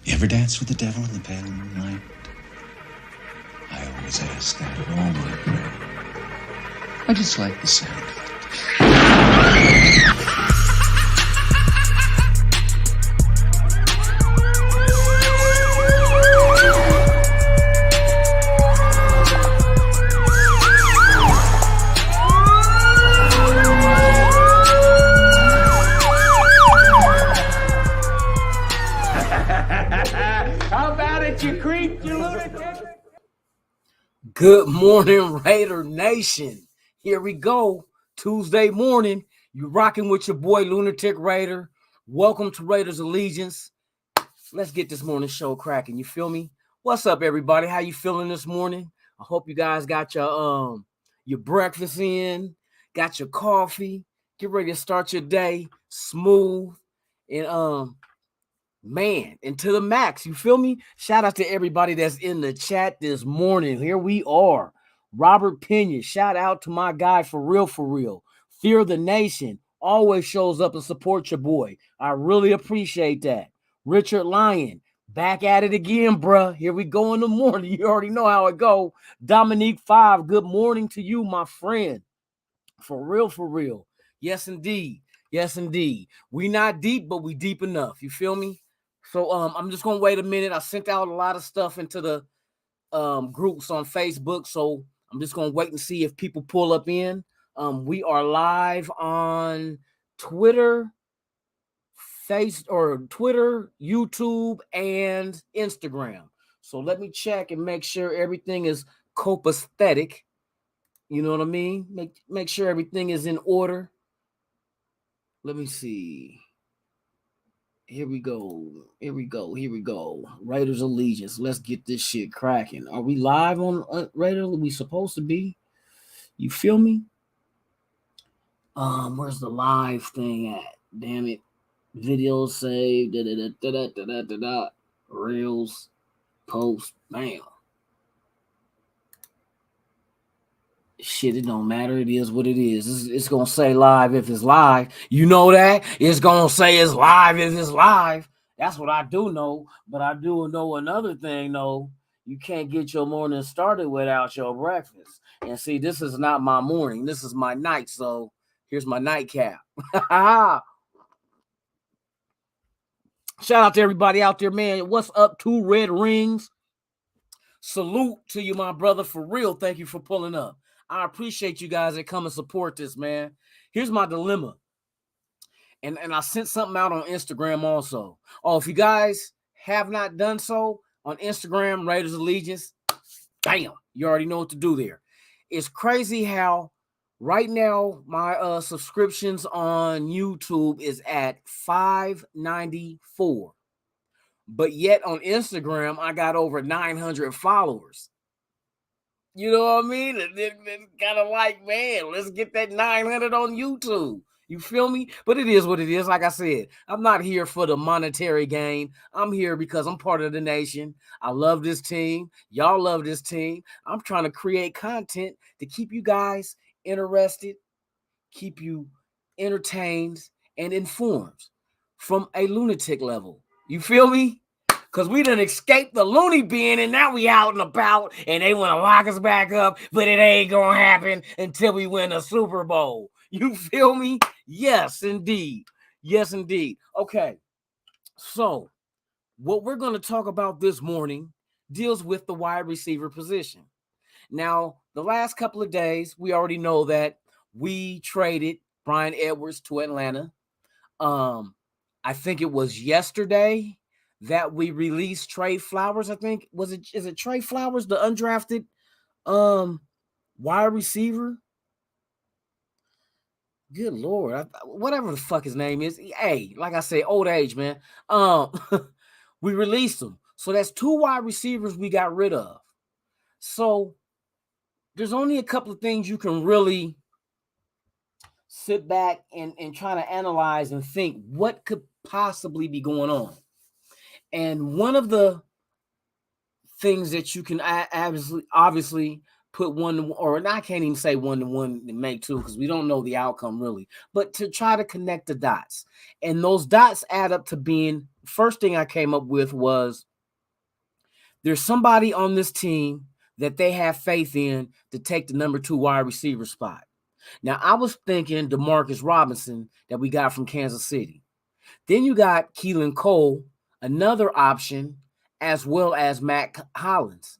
You ever dance with the devil in the pale moonlight? I always ask that of all my prey. I just like the sound of it. Good morning, Raider Nation. Here we go. Tuesday morning. You rocking with your boy, Lunatic Raider. Welcome to Raiders Allegiance. Let's get this morning show cracking. You feel me? What's up, everybody? How you feeling this morning? I hope you guys got your breakfast in, got your coffee, get ready to start your day smooth and man, and to the max. You feel me? Shout out to everybody that's in the chat this morning. Here we are. Robert Pena, shout out to my guy for real. Fear the Nation always shows up and supports your boy. I really appreciate that. Richard Lyon, back at it again, bruh. Here we go in the morning. You already know how it go. Dominique 5, good morning to you, my friend. For real. Yes, indeed. We not deep, but we deep enough. You feel me? So I'm just gonna wait a minute. I sent out a lot of stuff into the groups on Facebook, so I'm just gonna wait and see if people pull up in. We are live on Twitter, YouTube, and Instagram. So let me check and make sure everything is copacetic. You know what I mean? Make sure everything is in order. Let me see. Here we go. Raiders Allegiance. Let's get this shit cracking. Are we live on Raiders? We supposed to be? You feel me? Where's the live thing at? Damn it. Videos saved. Reels. Post. Bam. Shit, it don't matter. It is what it is. It's gonna say live if it's live. You know that? It's gonna say it's live if it's live. That's what I do know. But I do know another thing, though. You can't get your morning started without your breakfast. And see, this is not my morning. This is my night. So here's my nightcap. Shout out to everybody out there, man. What's up? 2 red rings. Salute to you, my brother. For real, thank you for pulling up. I appreciate you guys that come and support this, man. Here's my dilemma. And I sent something out on Instagram also. Oh, if you guys have not done so on Instagram, Raiders Allegiance, damn, you already know what to do there. It's crazy how right now my subscriptions on YouTube is at 594. But yet on Instagram, I got over 900 followers. You know what I mean? It's kind of like, man, let's get that 900 on YouTube. You feel me? But it is what it is. Like I said, I'm not here for the monetary gain. I'm here because I'm part of the nation. I love this team. Y'all love this team. I'm trying to create content to keep you guys interested, keep you entertained and informed from a lunatic level. You feel me? Because we done escaped the loony bin and now we out and about and they want to lock us back up, but it ain't going to happen until we win a Super Bowl. You feel me? Yes, indeed. Okay, so what we're going to talk about this morning deals with the wide receiver position. Now, the last couple of days, we already know that we traded Bryan Edwards to Atlanta. I think it was yesterday that we released Trey Flowers. I think is it Trey Flowers, the undrafted wide receiver? Good Lord, whatever the fuck his name is. Hey, like I say, old age, man. We released him, so that's 2 wide receivers we got rid of. So there's only a couple of things you can really sit back and try to analyze and think what could possibly be going on. And one of the things that you can obviously put one, or I can't even say 1-to-1 to make two because we don't know the outcome really, but to try to connect the dots. And those dots add up to being, first thing I came up with was there's somebody on this team that they have faith in to take the number 2 wide receiver spot. Now, I was thinking Demarcus Robinson that we got from Kansas City. Then you got Keelan Cole, another option, as well as Matt Hollins.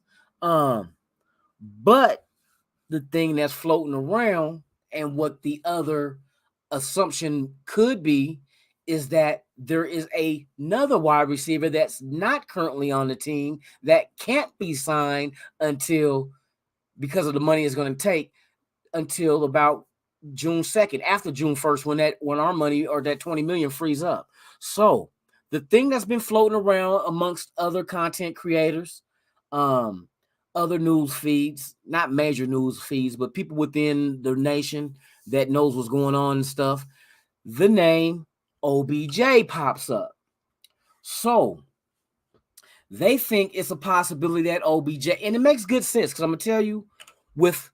But the thing that's floating around and what the other assumption could be is that there is another wide receiver that's not currently on the team that can't be signed until, because of the money it's going to take, until about June 2nd, after June 1st, when our money or that 20 million frees up. So the thing that's been floating around amongst other content creators, other news feeds, not major news feeds, but people within the nation that knows what's going on and stuff, the name OBJ pops up. So they think it's a possibility that OBJ, and it makes good sense because I'm going to tell you, with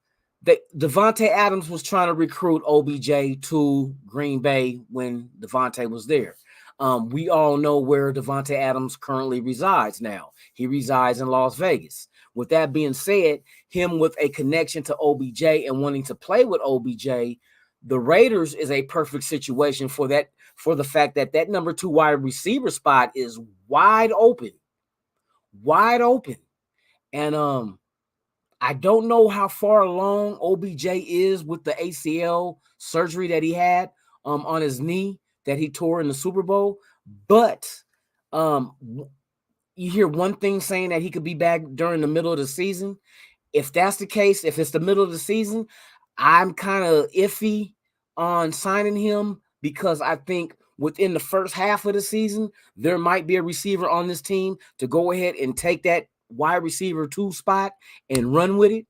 Devontae Adams was trying to recruit OBJ to Green Bay when Devontae was there. We all know where Devontae Adams currently resides now. He resides in Las Vegas. With that being said, him with a connection to OBJ and wanting to play with OBJ, the Raiders is a perfect situation for that, for the fact that that number 2 wide receiver spot is wide open. And I don't know how far along OBJ is with the ACL surgery that he had on his knee that he tore in the Super Bowl, but you hear one thing saying that he could be back during the middle of the season. If that's the case, if it's the middle of the season, I'm kind of iffy on signing him because I think within the first half of the season, there might be a receiver on this team to go ahead and take that wide receiver 2 spot and run with it.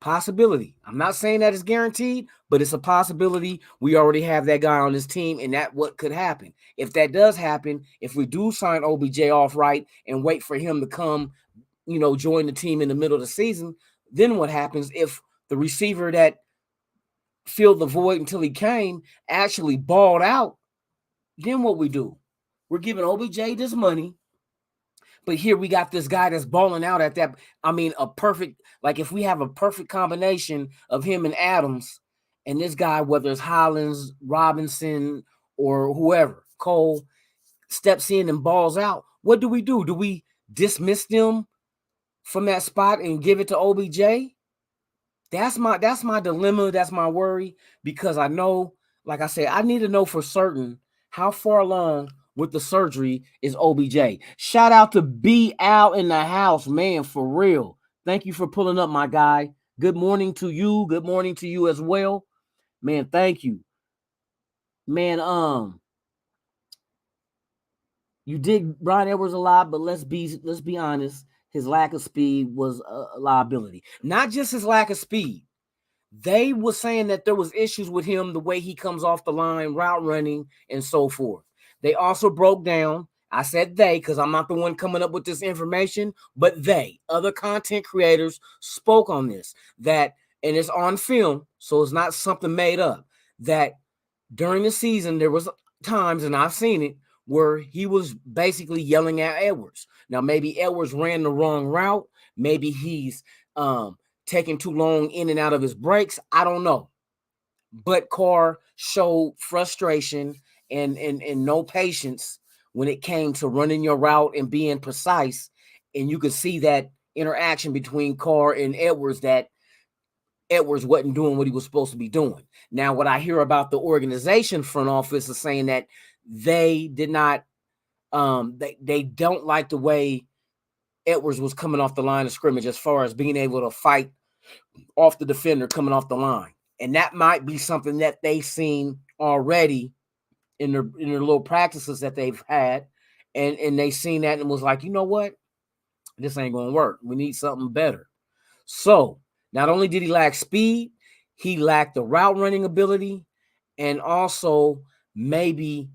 Possibility. I'm not saying that it's guaranteed, but it's a possibility. We already have that guy on this team, and that what could happen. If that does happen, if we do sign OBJ off right and wait for him to come, join the team in the middle of the season, then what happens if the receiver that filled the void until he came actually balled out? Then what we do? We're giving OBJ this money, but here we got this guy that's balling out at that. I mean, a perfect, like if we have a perfect combination of him and Adams and this guy, whether it's Hollins, Robinson, or whoever, Cole, steps in and balls out, what do? Do we dismiss them from that spot and give it to OBJ? That's my dilemma. That's my worry, because I know, like I said, I need to know for certain how far along with the surgery is OBJ. Shout out to B Al in the house, man, for real. Thank you for pulling up, my guy. Good morning to you. Good morning to you as well. Man, thank you. Man, you dig Brian Edwards a lot, but let's be honest, his lack of speed was a liability. Not just his lack of speed. They were saying that there was issues with him, the way he comes off the line, route running, and so forth. They also broke down, I said they because I'm not the one coming up with this information, but other content creators spoke on this, that, and it's on film, so it's not something made up, that during the season there was times, and I've seen it, where he was basically yelling at Edwards. Now, maybe Edwards ran the wrong route. Maybe he's taking too long in and out of his breaks. I don't know. But Carr showed frustration and no patience when it came to running your route and being precise. And you could see that interaction between Carr and Edwards, that Edwards wasn't doing what he was supposed to be doing. Now, what I hear about the organization front office is saying that they did not, they don't like the way Edwards was coming off the line of scrimmage as far as being able to fight off the defender coming off the line. And that might be something that they've seen already in their little practices that they've had. And they seen that and was like, you know what? This ain't going to work. We need something better. So not only did he lack speed, he lacked the route running ability, and also maybe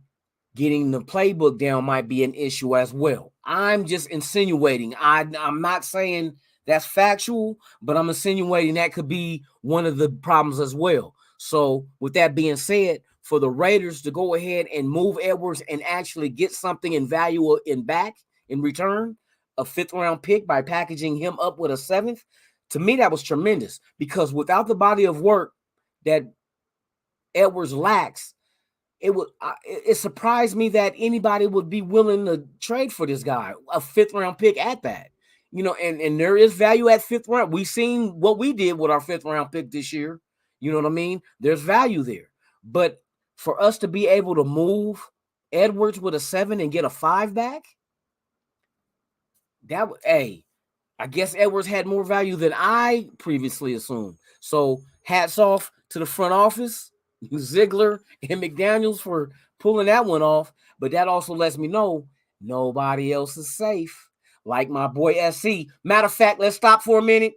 getting the playbook down might be an issue as well. I'm just insinuating. I'm not saying That's factual, but I'm insinuating that could be one of the problems as well. So, with that being said, for the Raiders to go ahead and move Edwards and actually get something in value in return, a 5th-round pick by packaging him up with a 7th, to me that was tremendous, because without the body of work that Edwards lacks, it surprised me that anybody would be willing to trade for this guy, a 5th-round pick at that. And there is value at 5th round. We've seen what we did with our 5th-round pick this year. You know what I mean? There's value there. But for us to be able to move Edwards with a 7 and get a 5 back, I guess Edwards had more value than I previously assumed. So hats off to the front office, Ziegler and McDaniels, for pulling that one off. But that also lets me know nobody else is safe. Like my boy SC. Matter of fact, let's stop for a minute.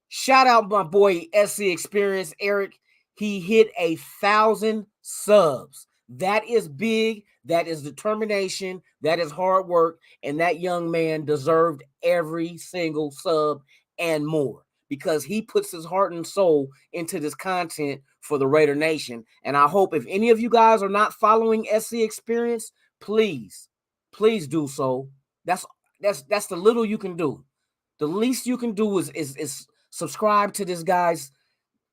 Shout out my boy SC Experience, Eric. He hit 1,000 subs. That is big. That is determination. That is hard work. And that young man deserved every single sub and more, because he puts his heart and soul into this content for the Raider Nation. And I hope if any of you guys are not following SC Experience, please do so. That's the little you can do. The least you can do is subscribe to this guy's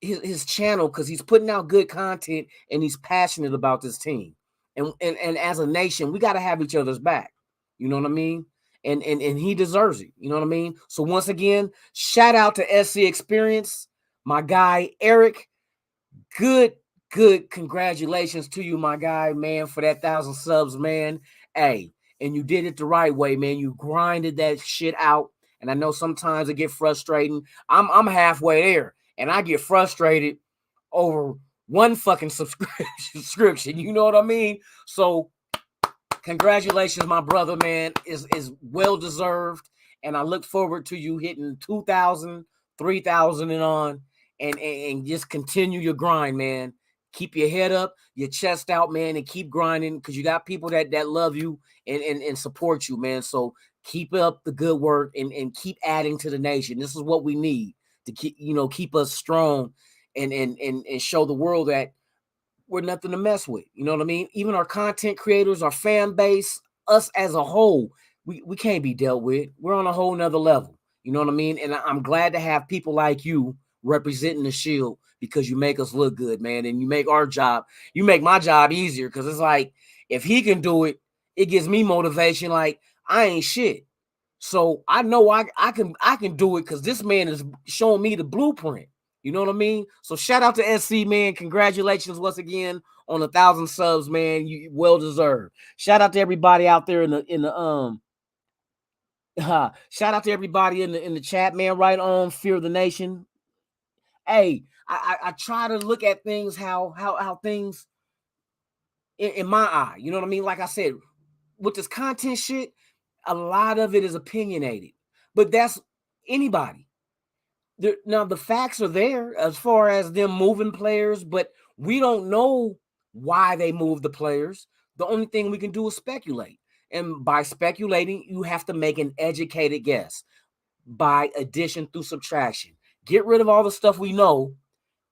his channel, because he's putting out good content and he's passionate about this team. And as a nation, we got to have each other's back. You know what I mean? And he deserves it. You know what I mean? So once again, shout out to SC Experience, my guy Eric. Good congratulations to you, my guy, man, for that 1,000 subs, man. Hey, and you did it the right way, man. You grinded that shit out. And I know sometimes it get frustrating. I'm halfway there, and I get frustrated over one fucking subscription. You know what I mean? So congratulations, my brother, man. Is well deserved. And I look forward to you hitting 2,000, 3,000 and on, and just continue your grind, man. Keep your head up, your chest out, man, and keep grinding, because you got people that love you and support you, man. So keep up the good work and keep adding to the nation. This is what we need to keep us strong and show the world that we're nothing to mess with. You know what I mean? Even our content creators, our fan base, us as a whole, we can't be dealt with. We're on a whole nother level. You know what I mean? And I'm glad to have people like you representing the Shield, because you make us look good, man. And you make my job easier, because it's like, if he can do it, it gives me motivation. Like, I ain't shit. So I know I can do it, because this man is showing me the blueprint. You know what I mean? So shout out to SC, man. Congratulations once again on 1,000 subs, man. You well deserved. Shout out to everybody out there in the shout out to everybody in the chat, man. Right on Fear of the Nation. Hey, I try to look at things how things in my eye. You know what I mean? Like I said, with this content shit, a lot of it is opinionated, but that's anybody. Now the facts are there as far as them moving players, but we don't know why they move the players. The only thing we can do is speculate. And by speculating, you have to make an educated guess by addition through subtraction. Get rid of all the stuff we know.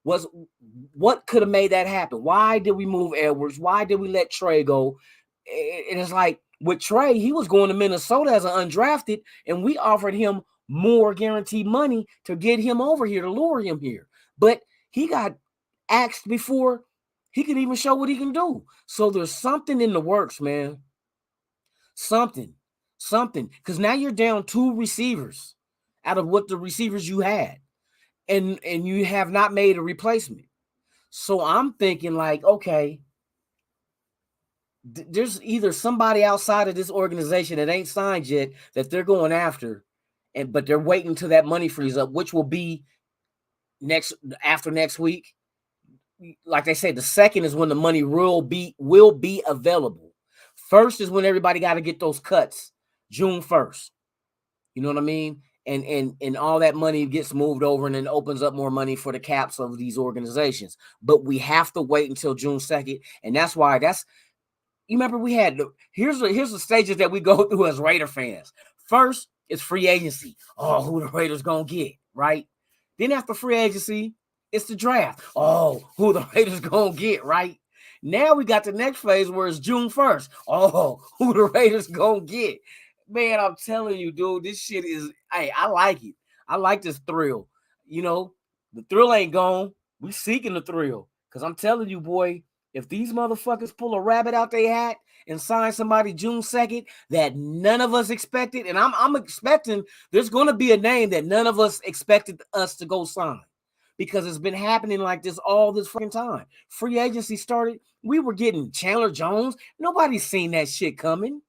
What could have made that happen? Why did we move Edwards? Why did we let Trey go? And it's like, with Trey, he was going to Minnesota as an undrafted, and we offered him more guaranteed money to get him over here, to lure him here. But he got axed before he could even show what he can do. So there's something in the works, man. Something. Because now you're down 2 receivers out of what the receivers you had. And you have not made a replacement. So I'm thinking, like, okay, there's either somebody outside of this organization that ain't signed yet that they're going after, but they're waiting till that money frees up, which will be after next week. Like they say, the second is when the money will be available. First is when everybody got to get those cuts, June 1st. You know what I mean? And all that money gets moved over and then opens up more money for the caps of these organizations. But we have to wait until June 2nd. And that's why you remember we had, here's the stages that we go through as Raider fans. First, it's free agency. Oh, who the Raiders gonna get, right? Then after free agency, it's the draft. Oh, who the Raiders gonna get, right? Now we got the next phase where it's June 1st. Oh, who the Raiders gonna get? Man, I'm telling you, dude, this shit is, hey, I like it. I like this thrill. You know, the thrill ain't gone. We seeking the thrill. Because I'm telling you, boy, if these motherfuckers pull a rabbit out their hat and sign somebody June 2nd that none of us expected, and I'm expecting there's going to be a name that none of us expected us to go sign, because it's been happening like this all this fucking time. Free agency started. We were getting Chandler Jones. Nobody's seen that shit coming.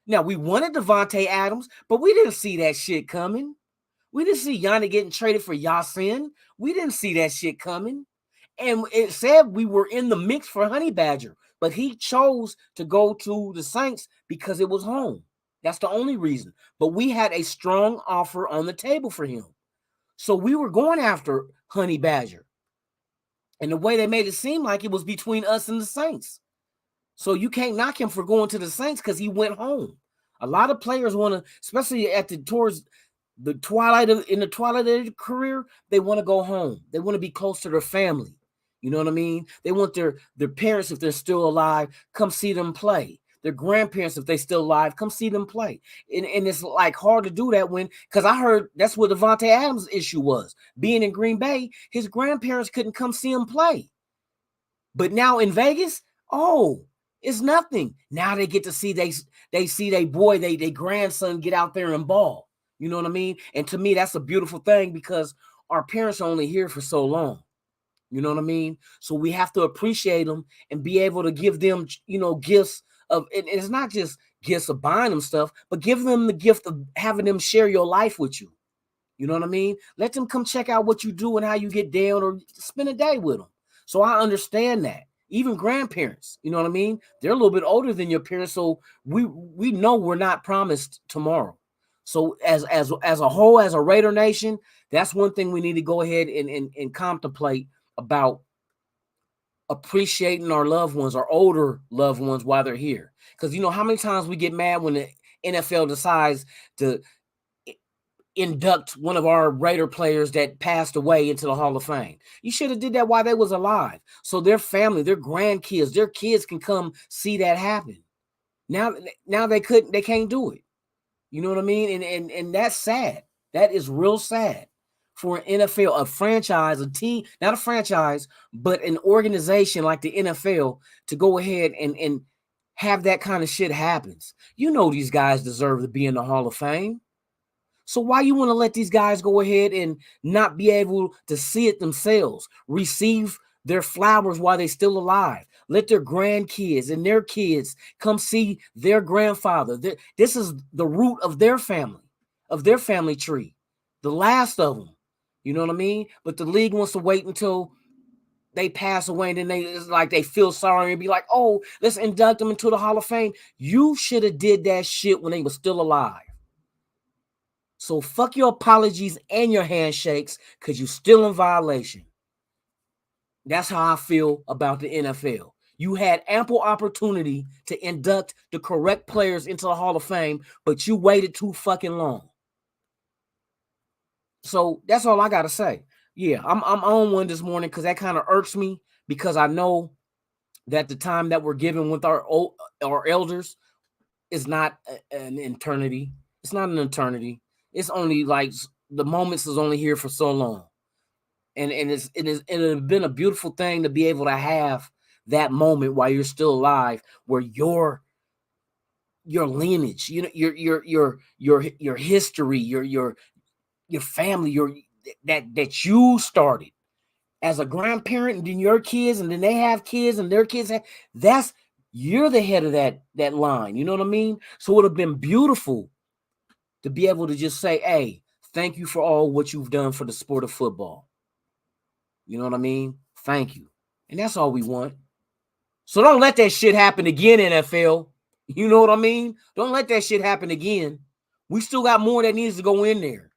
Now, we wanted Devontae Adams, but we didn't see that shit coming. We didn't see Yanni getting traded for Yasin. We didn't see that shit coming. And it said we were in the mix for Honey Badger, but he chose to go to the Saints because it was home. That's the only reason. But we had a strong offer on the table for him. So we were going after Honey Badger. And the way they made it seem like it was between us and the Saints. So you can't knock him for going to the Saints because he went home. A lot of players want to, especially towards the twilight of their career, they want to go home. They want to be close to their family. You know what I mean? They want their parents, if they're still alive, come see them play. Their grandparents, if they're still alive, come see them play. And it's like hard to do that because I heard that's what Devontae Adams' issue was. Being in Green Bay, his grandparents couldn't come see him play. But now in Vegas, it's nothing. Now they get to see they see their boy, they grandson get out there and ball. You know what I mean? And to me, that's a beautiful thing because our parents are only here for so long. You know what I mean? So we have to appreciate them and be able to give them, gifts of, and it's not just gifts of buying them stuff, but give them the gift of having them share your life with you. You know what I mean? Let them come check out what you do and how you get down, or spend a day with them. So I understand that. Even grandparents, you know what I mean? They're a little bit older than your parents, so we know we're not promised tomorrow. So as a whole, as a Raider Nation, that's one thing we need to go ahead and contemplate about, appreciating our loved ones, our older loved ones, while they're here. Because you know how many times we get mad when the NFL decides to induct one of our Raider players that passed away into the Hall of Fame. You should have did that while they was alive, so their family, their grandkids, their kids can come see that happen. Now they can't do it. You know what I mean? And that's sad. That is real sad for an NFL, a franchise, a team, not a franchise, but an organization like the NFL to go ahead and have that kind of shit happens. You know these guys deserve to be in the Hall of Fame. So why you want to let these guys go ahead and not be able to see it themselves, receive their flowers while they're still alive? Let their grandkids and their kids come see their grandfather. This is the root of their family tree, the last of them. You know what I mean? But the league wants to wait until they pass away, and then it's like they feel sorry and be like, oh, let's induct them into the Hall of Fame. You should have did that shit when they were still alive. So fuck your apologies and your handshakes, because you're still in violation. That's how I feel about the NFL. You had ample opportunity to induct the correct players into the Hall of Fame, but you waited too fucking long. So that's all I got to say. Yeah, I'm on one this morning because that kind of irks me, because I know that the time that we're given with our elders is not an eternity. It's not an eternity. It's only like the moments is only here for so long. And it has been a beautiful thing to be able to have that moment while you're still alive, where your lineage, you know, your history, your family, that you started as a grandparent, and then your kids, and then they have kids, and their kids have, you're the head of that line. You know what I mean? So it would have been beautiful to be able to just say, hey, thank you for all what you've done for the sport of football. You know what I mean? Thank you. And that's all we want. So don't let that shit happen again, NFL. You know what I mean? Don't let that shit happen again. We still got more that needs to go in there.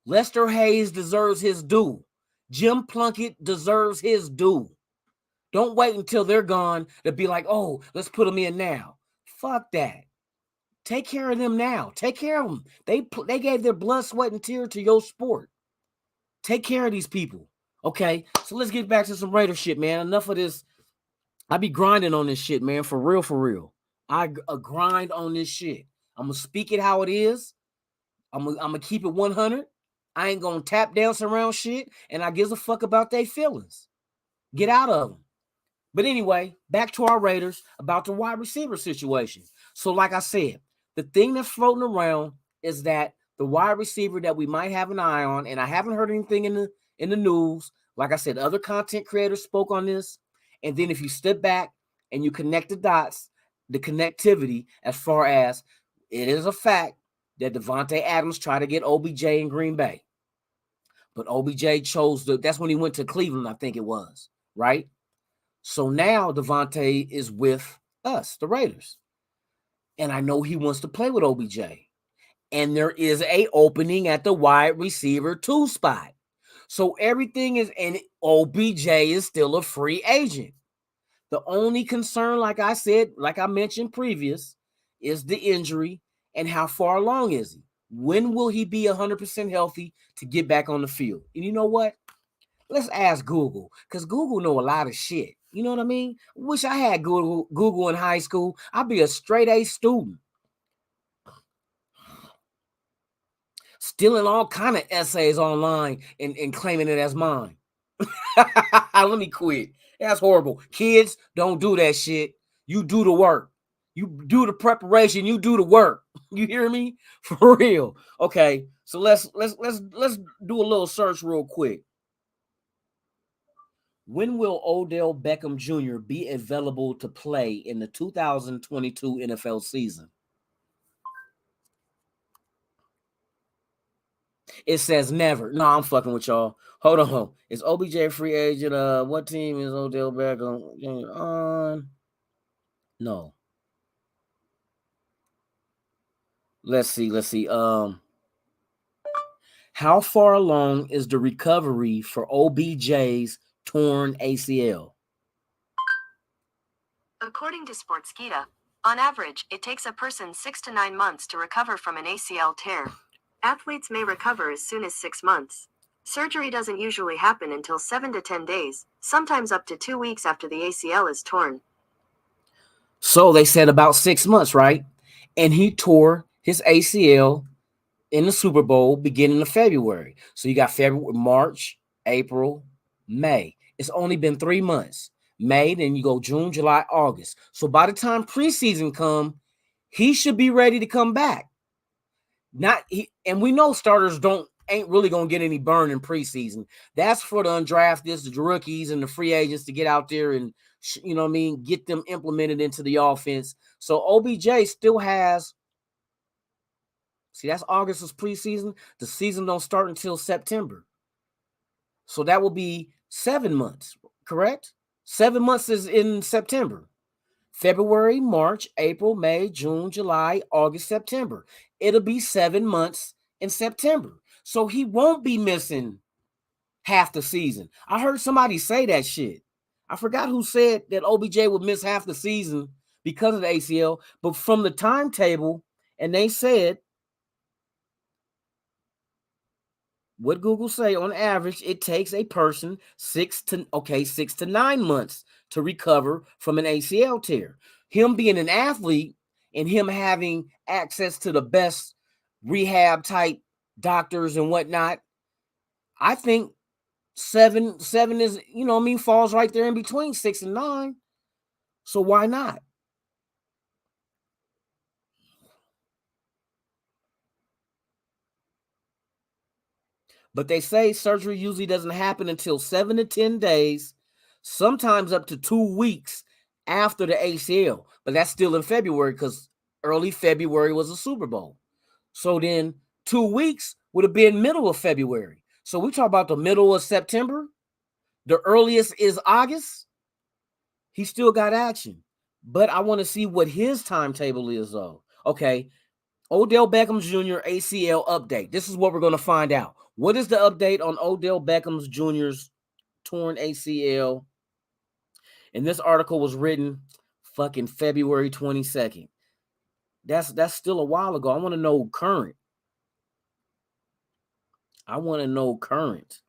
Lester Hayes deserves his due. Jim Plunkett deserves his due. Don't wait until they're gone to be like, oh, let's put them in now. Fuck that. Take care of them now. Take care of them. They gave their blood, sweat, and tears to your sport. Take care of these people. Okay, so let's get back to some Raider shit, man. Enough of this. I be grinding on this shit, man. For real, for real. I grind on this shit. I'm gonna speak it how it is. I'm gonna keep it 100. I ain't gonna tap dance around shit, and I gives a fuck about their feelings. Get out of them. But anyway, back to our Raiders about the wide receiver situation. So, like I said, the thing that's floating around is that the wide receiver that we might have an eye on, and I haven't heard anything in the news. Like I said, other content creators spoke on this. And then if you step back and you connect the dots, the connectivity, as far as it is a fact that Devontae Adams tried to get OBJ in Green Bay. But OBJ chose that's when he went to Cleveland, I think it was, right? So now Devontae is with us, the Raiders. And I know he wants to play with OBJ. And there is a opening at the wide receiver 2 spot. So everything is, and OBJ is still a free agent. The only concern, like I said, like I mentioned previous, is the injury and how far along is he? When will he be 100% healthy to get back on the field? And you know what? Let's ask Google, because Google know a lot of shit. You know what I mean? Wish I had Google in high school. I'd be a straight A student. Stealing all kind of essays online and claiming it as mine. Let me quit. That's horrible. Kids, don't do that shit. You do the work. You do the preparation. You do the work. You hear me? For real. Okay. So let's do a little search real quick. When will Odell Beckham Jr. be available to play in the 2022 NFL season? It says never. No, I'm fucking with y'all. Hold on. Is OBJ a free agent? What team is Odell Beckham Jr. on? No. Let's see. How far along is the recovery for OBJ's torn ACL? According to Sportskeeda, on average, it takes a person 6 to 9 months to recover from an ACL tear. Athletes may recover as soon as 6 months. Surgery doesn't usually happen until 7 to 10 days, sometimes up to 2 weeks after the ACL is torn. So they said about 6 months, right? And he tore his ACL in the Super Bowl beginning of February. So you got February, March, April, May. It's only been 3 months. May, then you go June, July, August. So by the time preseason come, he should be ready to come back. And we know starters ain't really gonna get any burn in preseason. That's for the undrafted, the rookies, and the free agents to get out there and you know what I mean, get them implemented into the offense. So OBJ still has. See, that's August's preseason. The season don't start until September. So that will be 7 months, correct? 7 months is in September. February, March, April, May, June, July, August, September. It'll be 7 months in September. So he won't be missing half the season. I heard somebody say that shit. I forgot who said that OBJ would miss half the season because of the ACL, but from the timetable, and they said, what Google say, on average, it takes a person 6 to 9 months to recover from an ACL tear. Him being an athlete and him having access to the best rehab type doctors and whatnot, I think seven is, you know what I mean, falls right there in between 6 and 9. So why not? But they say surgery usually doesn't happen until 7 to 10 days, sometimes up to 2 weeks after the ACL. But that's still in February because early February was a Super Bowl. So then 2 weeks would have been middle of February. So we talk about the middle of September. The earliest is August. He still got action. But I want to see what his timetable is, though. Okay. Odell Beckham Jr. ACL update. This is what we're going to find out. What is the update on Odell Beckham Jr.'s torn ACL? And this article was written fucking February 22nd. That's still a while ago. I want to know current. I want to know current.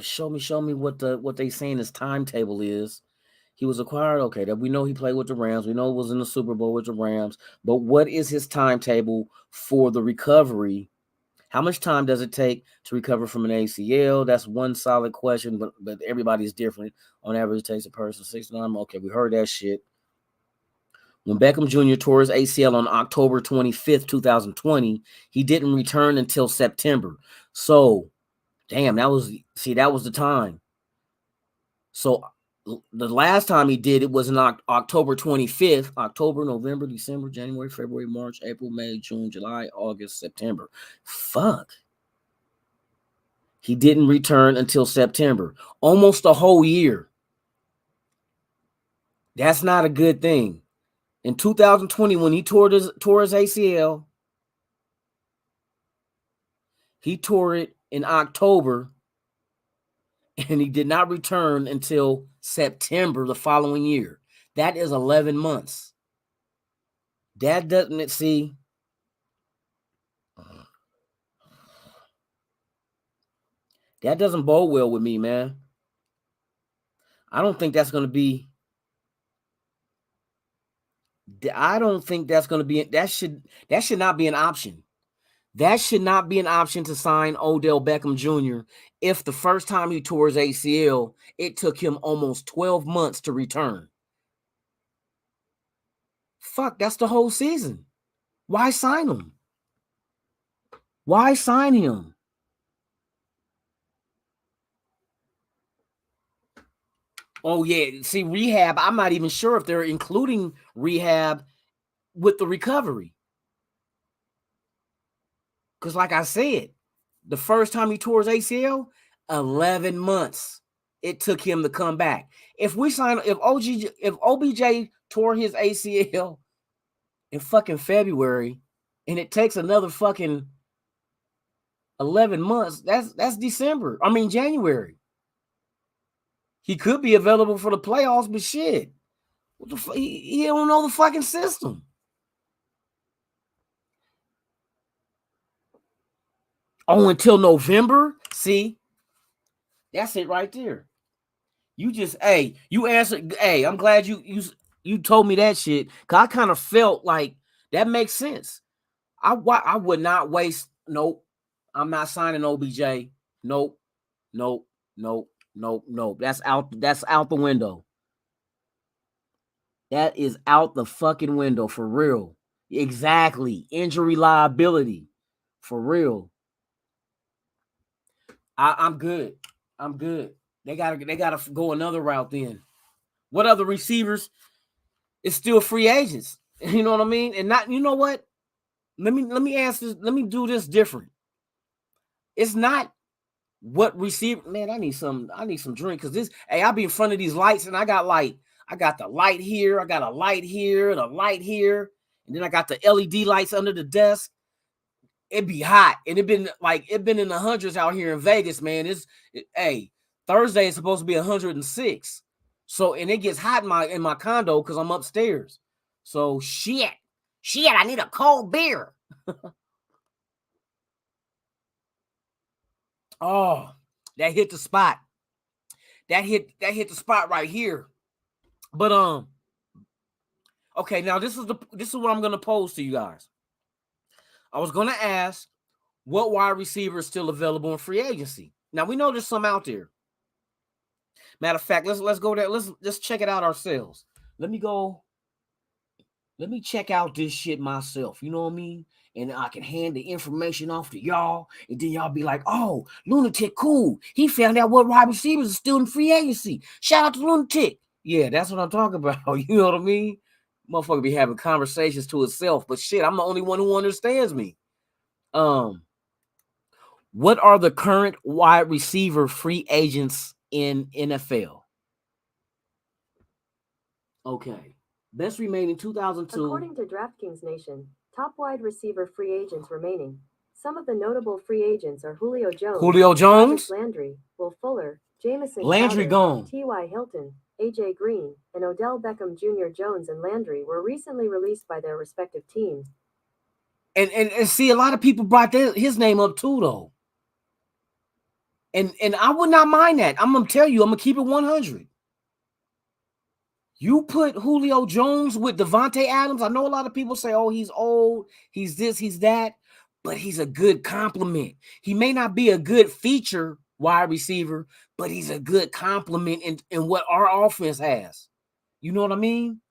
Show me what they saying his timetable is. He was acquired. Okay, that we know he played with the Rams. We know it was in the Super Bowl with the Rams. But what is his timetable for the recovery? How much time does it take to recover from an ACL? That's one solid question, but everybody's different. On average, it takes a person 6 to 9. Okay, we heard that shit. When Beckham Jr. tore his ACL on October 25th, 2020, he didn't return until September. So, damn, that was the time. So the last time he did it was in October 25th, October, November, December, January, February, March, April, May, June, July, August, September. Fuck. He didn't return until September. Almost a whole year. That's not a good thing. In 2020, when he tore his ACL, he tore it in October, and he did not return until September the following year. That is 11 months. That doesn't see. That doesn't bode well with me, man. I don't think that's going to be. I don't think that's going to be. That should not be an option. That should not be an option to sign Odell Beckham Jr. if the first time he tore his ACL, it took him almost 12 months to return. Fuck, that's the whole season. Why sign him? Why sign him? Oh, yeah. See, rehab, I'm not even sure if they're including rehab with the recovery. Because like I said, the first time he tore his ACL, 11 months it took him to come back. If OBJ tore his ACL in fucking February and it takes another fucking 11 months, that's December. I mean, January. He could be available for the playoffs, but shit. What the fuck? He don't know the fucking system. Oh, until November? See? That's it right there. You just, you answered. I'm glad you told me that shit. Cause I kind of felt like that makes sense. I would not waste. Nope. I'm not signing OBJ. Nope. That's out the window. That is out the fucking window for real. Exactly. Injury liability. For real. I'm good. I'm good. They gotta go another route then. What other receivers is still free agents? You know what I mean? And not, you know what? Let me ask this. Let me do this different. It's not what receiver. Man, I need some drink because this. Hey, I'll be in front of these lights and I got the light here. I got a light here and a light here, and then I got the LED lights under the desk. It be hot, and it been in the hundreds out here in Vegas, man. Thursday is supposed to be 106. So, and it gets hot in my condo because I'm upstairs. So shit, I need a cold beer. Oh, that hit the spot. That hit the spot right here. But okay, now this is what I'm gonna pose to you guys. I was gonna ask what wide receiver is still available in free agency. Now we know there's some out there. Matter of fact, let's go there. Let's just check it out ourselves. Let me check out this shit myself. You know what I mean? And I can hand the information off to y'all, and then y'all be like, "Oh, Lunatic, cool. He found out what wide receivers are still in free agency. Shout out to Lunatic." Yeah, that's what I'm talking about. You know what I mean? Motherfucker be having conversations to itself, but shit, I'm the only one who understands me. What are the current wide receiver free agents in NFL? Okay. Best remaining 2002. According to DraftKings Nation, top wide receiver free agents remaining. Some of the notable free agents are Julio Jones, Landry, Will Fuller, Jamison Landry Crowder, gone, T.Y. Hilton, A.J. Green, and Odell Beckham Jr. Jones and Landry were recently released by their respective teams. And see, a lot of people brought his name up too, though. And I would not mind that. I'm gonna tell you, I'm gonna keep it 100. You put Julio Jones with Devontae Adams. I know a lot of people say, oh, he's old, he's this, he's that, but he's a good complement. He may not be a good feature wide receiver, but he's a good complement in what our offense has. You know what I mean?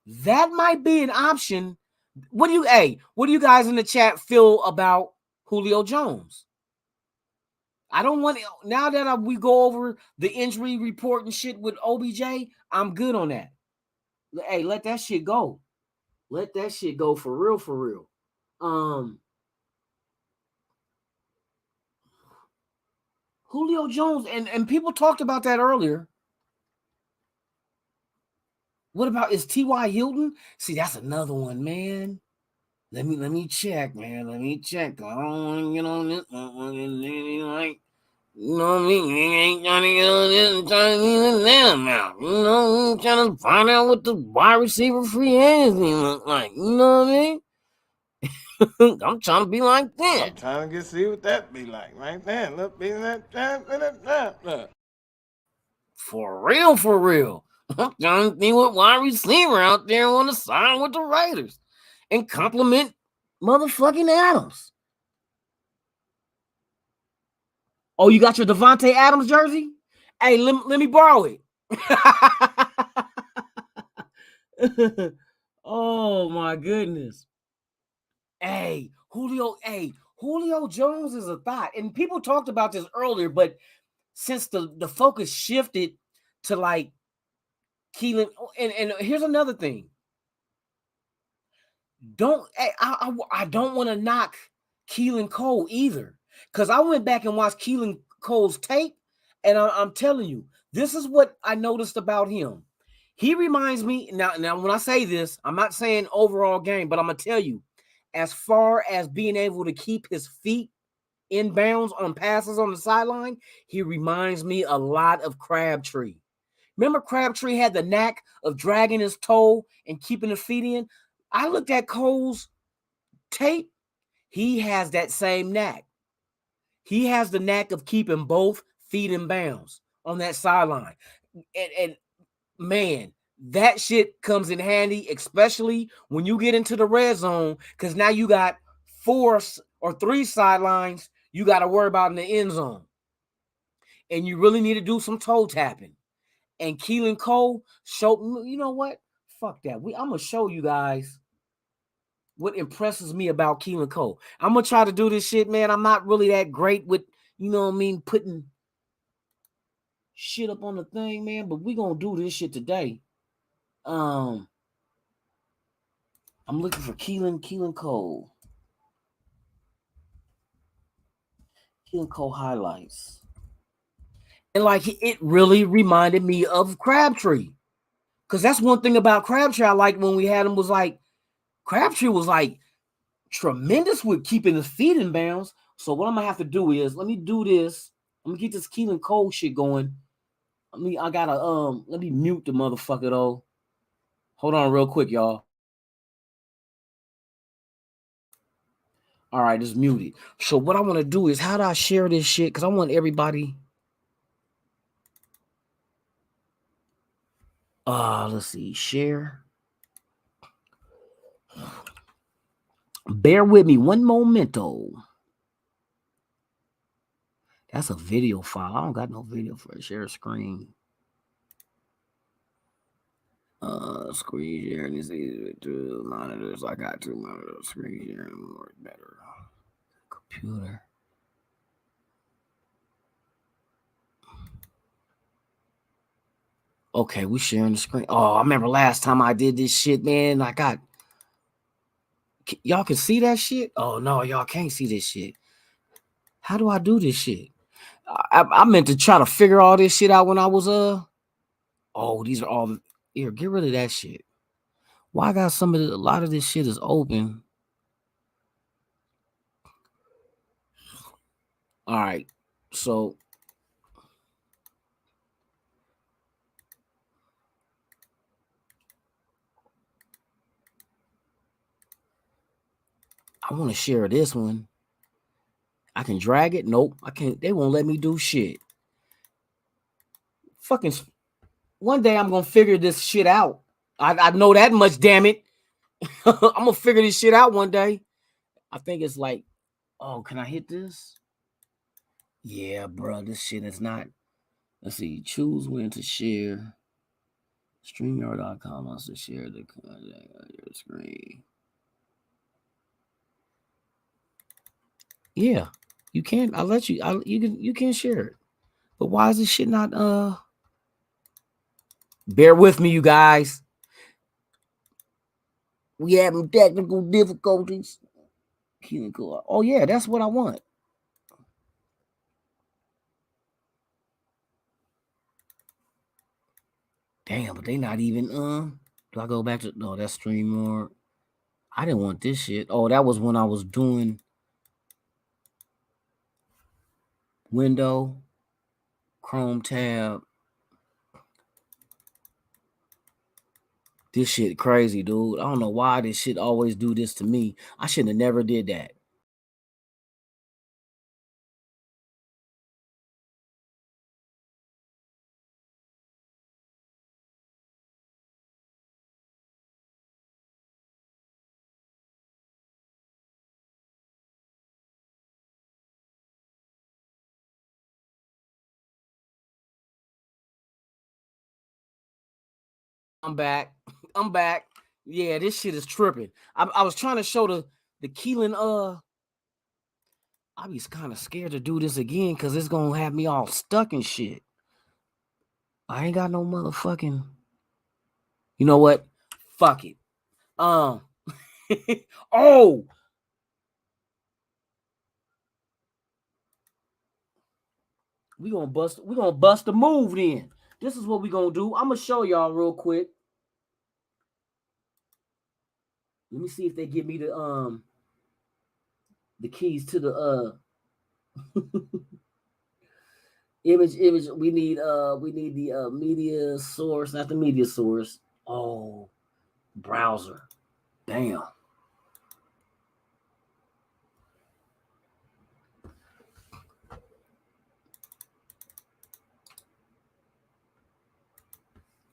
That might be an option. What do you guys in the chat feel about Julio Jones? I don't want now that we go over the injury report and shit with OBJ, I'm good on that. Hey, let that shit go. Let that shit go for real, for real. Julio Jones, and people talked about that earlier. What about, is T.Y. Hilton? See, that's another one, man. Let me check, man. Let me check. I don't want to get on this like, you know what I mean? You ain't trying to get on this and trying to get them out. You know, trying to find out what the wide receiver free agency look like. You know what I mean? I'm trying to be like that. I'm trying to see what that be like right there. Look, be that. For real, for real. I'm trying to see what wide receiver out there want to sign with the Raiders and compliment motherfucking Adams. Oh, you got your Devontae Adams jersey? Hey, let me borrow it. Oh my goodness. Hey, Julio Jones is a thought. And people talked about this earlier, but since the focus shifted to like Keelan, and here's another thing. I don't want to knock Keelan Cole either, because I went back and watched Keelan Cole's tape, and I'm telling you, this is what I noticed about him. He reminds me now. When I say this, I'm not saying overall game, but I'm gonna tell you, as far as being able to keep his feet in bounds on passes on the sideline, he reminds me a lot of Crabtree. Remember, Crabtree had the knack of dragging his toe and keeping the feet in. I looked at Cole's tape. He has that same knack. He has the knack of keeping both feet in bounds on that sideline. And man, that shit comes in handy, especially when you get into the red zone, because now you got 4 or 3 sidelines you got to worry about in the end zone. And you really need to do some toe tapping. And Keelan Cole showed, you know what? Fuck that. I'm going to show you guys what impresses me about Keelan Cole. I'm going to try to do this shit, man. I'm not really that great with, you know what I mean, putting shit up on the thing, man, but we going to do this shit today. I'm looking for Keelan Cole. Keelan Cole highlights. And like, it really reminded me of Crabtree. Because that's one thing about Crabtree I liked when we had him, was like, Crabtree was like tremendous with keeping his feet in bounds. So what I'm going to have to do is, let me do this. Let me get this Keelan Cole shit going. Let me mute the motherfucker though. Hold on real quick, y'all. All right, just mute it. So what I want to do is, how do I share this shit? Because I want everybody. Let's see, share. Bear with me one momento. That's a video file. I don't got no video for a share screen. Screen sharing is easy to monitors. I got 2 monitors. Screen sharing work better. Computer. Okay, we sharing the screen. Oh, I remember last time I did this shit, man. Y'all can see that shit? Oh no, y'all can't see this shit. How do I do this shit? I meant to try to figure all this shit out when I was oh, these are all here. Get rid of that shit. Why I got a lot of this shit is open. All right. So I want to share this one. I can drag it. Nope, I can't. They won't let me do shit. Fucking one day I'm gonna figure this shit out. I know that much, damn it. I'm gonna figure this shit out one day. I think it's like, oh, can I hit this? Yeah, bro, this shit is not. Let's see. Choose when to share. StreamYard.com wants to share the content on your screen. Yeah, you can. I'll let you. You can share it. But why is this shit not? Bear with me, you guys. We having technical difficulties. Keelan Cole. Oh yeah, that's what I want. Damn, but they not even. Do I go back to? No, that's StreamYard. I didn't want this shit. Oh, that was when I was doing window, Chrome tab. This shit crazy, dude. I don't know why this shit always do this to me. I shouldn't have never did that. I'm back. I'm back. Yeah, this shit is tripping. I was trying to show the Keelan. I be kind of scared to do this again because it's gonna have me all stuck and shit. I ain't got no motherfucking. You know what? Fuck it. Oh. We gonna bust the move then. This is what we gonna do. I'm gonna show y'all real quick. Let me see if they give me the keys to the image. We need the media source, not the media source. Oh, browser. Damn.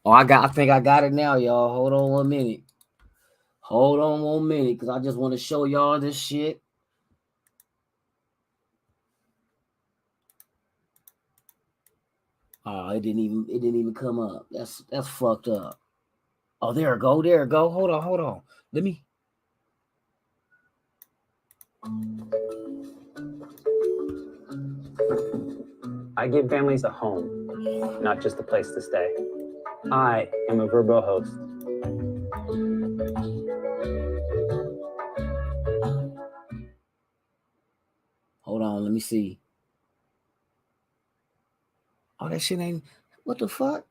Oh, I think I got it now, y'all. Hold on 1 minute. Hold on 1 minute, because I just want to show y'all this shit. Oh, it didn't even come up. That's fucked up. Oh, there it go. Hold on. Let me. I give families a home, not just a place to stay. I am a Verbo host. Hold on, let me see. Oh, that shit ain't. What the fuck?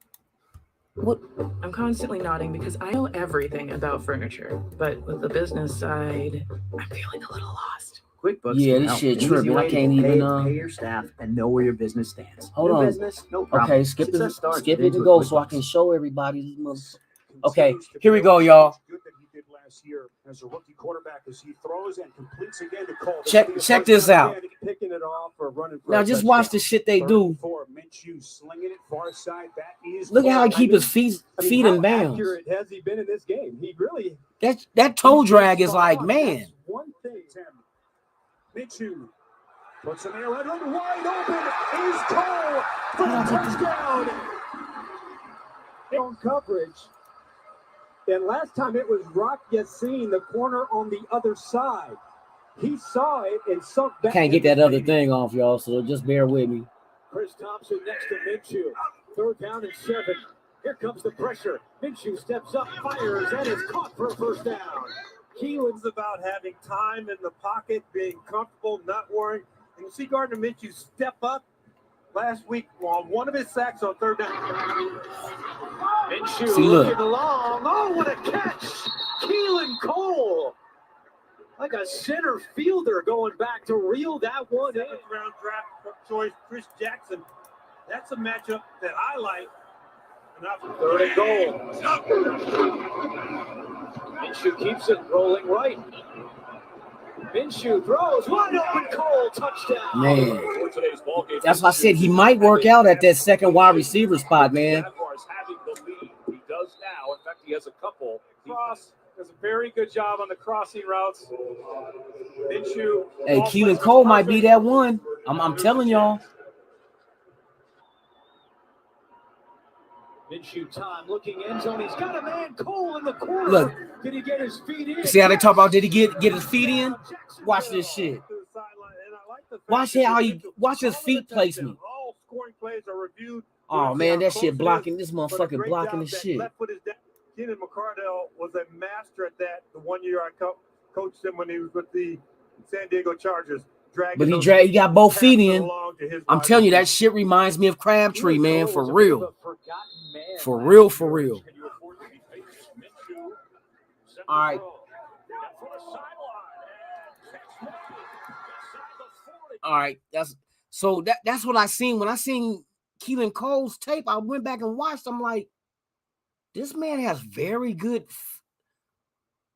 What? I'm constantly nodding because I know everything about furniture, but with the business side, I'm feeling a little lost. QuickBooks Yeah, can this help. shit An tripping. easy way I can't to even pay your staff and know where your business stands. Hold New on. business, no problem. Okay, skip Success it. starts Skip with it and go QuickBooks. so I can show everybody this. Okay, here we go, y'all. Year as a rookie quarterback as he throws and completes again to Cole. Check this out. Picking it off or running for Now just watch the shit they do. Minshew slinging it far side. That is Look at how he keep his feet in bounds. Accurate has he been in this game? He really that toe drag is like, man. That's one thing, Tim. Minshew puts him there, wide open. Is Cole for the touchdown? On coverage. And last time it was Rock Yassin, the corner on the other side. He saw it and sunk back. Can't get that other thing off, y'all, so just bear with me. Chris Thompson next to Minshew. 3rd down and 7. Here comes the pressure. Minshew steps up, fires, and is caught for a first down. Keelan's about having time in the pocket, being comfortable, not worrying. And you see Gardner Minshew step up last week on one of his sacks on 3rd down. Minshew looking long. Oh, what a catch! Keelan Cole, like a center fielder, going back to reel that one in. 7th round draft choice, Chris Jackson. That's a matchup that I like. 3rd and goal. Minshew keeps it rolling right. Minshew throws wide open. Cole touchdown. Man, that's why I said he might work out at that second wide receiver spot, man. He does now. In fact, he has a couple. Cross does a very good job on the crossing routes. Minshew. Hey, Keelan Cole might be that one. I'm telling y'all. Minshew time looking end zone. He's got a man. Cole in the corner. Look. Did he get his feet in? See how they talk about did he get his feet in? Watch this shit. Watch his feet placement. All scoring plays are reviewed. Oh man, that shit blocking. This motherfucker blocking the shit. Keenan McCardell was a master at that. The 1 year I coached him when he was with the San Diego Chargers. But he got both feet in. I'm telling you, that shit reminds me of Crabtree, man, for real. For real, for real. All right. All right. That's what I seen. When I seen Keelan Cole's tape, I went back and watched. I'm like, this man has very good